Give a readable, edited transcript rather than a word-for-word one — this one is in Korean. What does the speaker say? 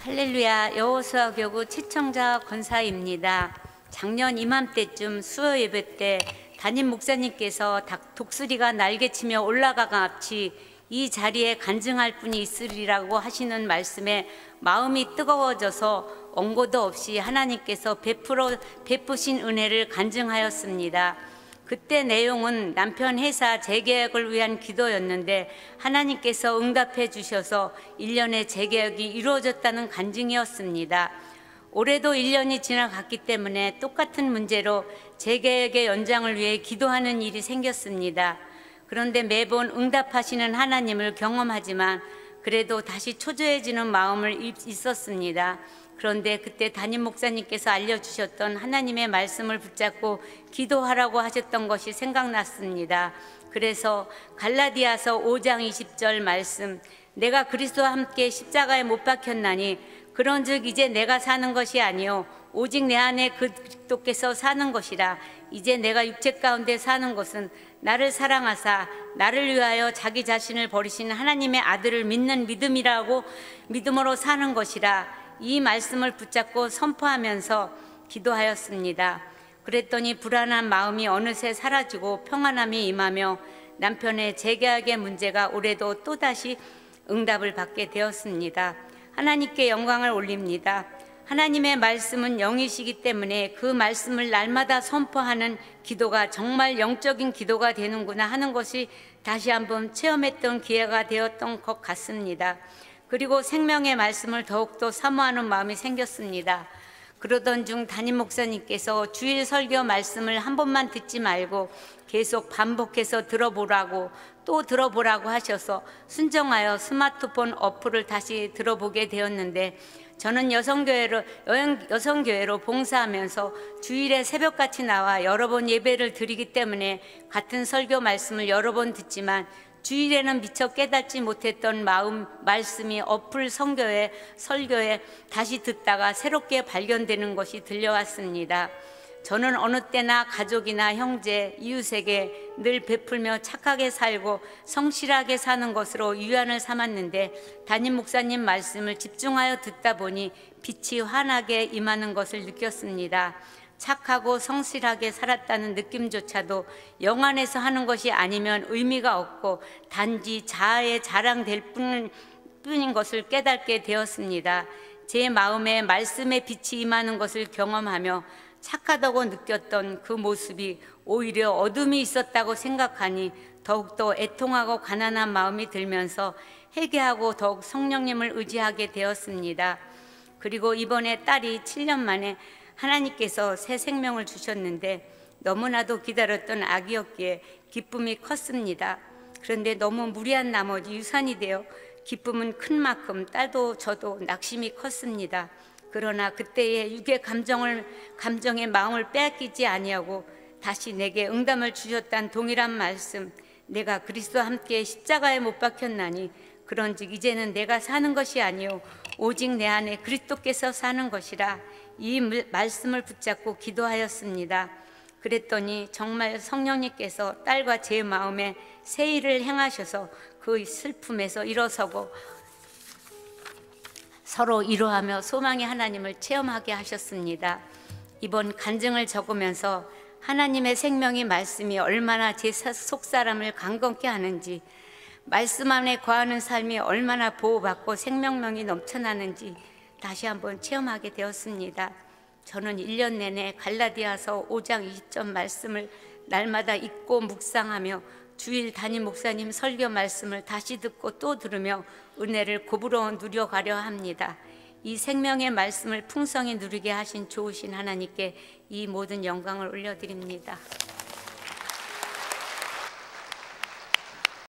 할렐루야, 여호수아 교구 최청자 권사입니다. 작년 이맘때쯤 수요 예배 때 담임 목사님께서 독수리가 날개치며 올라가같이 이 자리에 간증할 분이 있으리라고 하시는 말씀에 마음이 뜨거워져서 원고도 없이 하나님께서 베푸신 은혜를 간증하였습니다. 그때 내용은 남편 회사 재계약을 위한 기도였는데 하나님께서 응답해 주셔서 1년의 재계약이 이루어졌다는 간증이었습니다. 올해도 1년이 지나갔기 때문에 똑같은 문제로 재계약의 연장을 위해 기도하는 일이 생겼습니다. 그런데 매번 응답하시는 하나님을 경험하지만 그래도 다시 초조해지는 마음을 있었습니다. 그런데 그때 담임 목사님께서 알려주셨던 하나님의 말씀을 붙잡고 기도하라고 하셨던 것이 생각났습니다. 그래서 갈라디아서 5장 20절 말씀, 내가 그리스도와 함께 십자가에 못 박혔나니 그런즉 이제 내가 사는 것이 아니요 오직 내 안에 그리스도께서 사는 것이라. 이제 내가 육체 가운데 사는 것은 나를 사랑하사 나를 위하여 자기 자신을 버리신 하나님의 아들을 믿는 믿음으로 사는 것이라. 이 말씀을 붙잡고 선포하면서 기도하였습니다. 그랬더니 불안한 마음이 어느새 사라지고 평안함이 임하며 남편의 재계약의 문제가 올해도 또다시 응답을 받게 되었습니다. 하나님께 영광을 올립니다. 하나님의 말씀은 영이시기 때문에 그 말씀을 날마다 선포하는 기도가 정말 영적인 기도가 되는구나 하는 것이 다시 한번 체험했던 기회가 되었던 것 같습니다. 그리고 생명의 말씀을 더욱더 사모하는 마음이 생겼습니다. 그러던 중 담임 목사님께서 주일 설교 말씀을 한 번만 듣지 말고 계속 반복해서 들어보라고 또 들어보라고 하셔서 순종하여 스마트폰 어플을 다시 들어보게 되었는데 저는 여성교회로 봉사하면서 주일에 새벽같이 나와 여러 번 예배를 드리기 때문에 같은 설교 말씀을 여러 번 듣지만 주일에는 미처 깨닫지 못했던 말씀이 어플 설교에 다시 듣다가 새롭게 발견되는 것이 들려왔습니다. 저는 어느 때나 가족이나 형제, 이웃에게 늘 베풀며 착하게 살고 성실하게 사는 것으로 유한을 삼았는데 담임 목사님 말씀을 집중하여 듣다 보니 빛이 환하게 임하는 것을 느꼈습니다. 착하고 성실하게 살았다는 느낌조차도 영안에서 하는 것이 아니면 의미가 없고 단지 자아의 자랑될 뿐인 것을 깨닫게 되었습니다. 제 마음에 말씀의 빛이 임하는 것을 경험하며 착하다고 느꼈던 그 모습이 오히려 어둠이 있었다고 생각하니 더욱더 애통하고 가난한 마음이 들면서 회개하고 더욱 성령님을 의지하게 되었습니다. 그리고 이번에 딸이 7년 만에 하나님께서 새 생명을 주셨는데 너무나도 기다렸던 아기였기에 기쁨이 컸습니다. 그런데 너무 무리한 나머지 유산이 되어 기쁨은 큰 만큼 딸도 저도 낙심이 컸습니다. 그러나 그때의 육의 감정의 마음을 빼앗기지 아니하고 다시 내게 응답을 주셨다는 동일한 말씀, 내가 그리스도와 함께 십자가에 못 박혔나니 그런즉 이제는 내가 사는 것이 아니요 오직 내 안에 그리스도께서 사는 것이라. 이 말씀을 붙잡고 기도하였습니다. 그랬더니 정말 성령님께서 딸과 제 마음에 새 일을 행하셔서 그 슬픔에서 일어서고 서로 위로하며 소망의 하나님을 체험하게 하셨습니다. 이번 간증을 적으면서 하나님의 생명의 말씀이 얼마나 제 속사람을 강건케 하는지, 말씀 안에 거하는 삶이 얼마나 보호받고 생명력이 넘쳐나는지 다시 한번 체험하게 되었습니다. 저는 1년 내내 갈라디아서 5장 20절 말씀을 날마다 읽고 묵상하며 주일 담임 목사님 설교 말씀을 다시 듣고 또 들으며 은혜를 고부러 누려가려 합니다. 이 생명의 말씀을 풍성히 누리게 하신 좋으신 하나님께 이 모든 영광을 올려드립니다.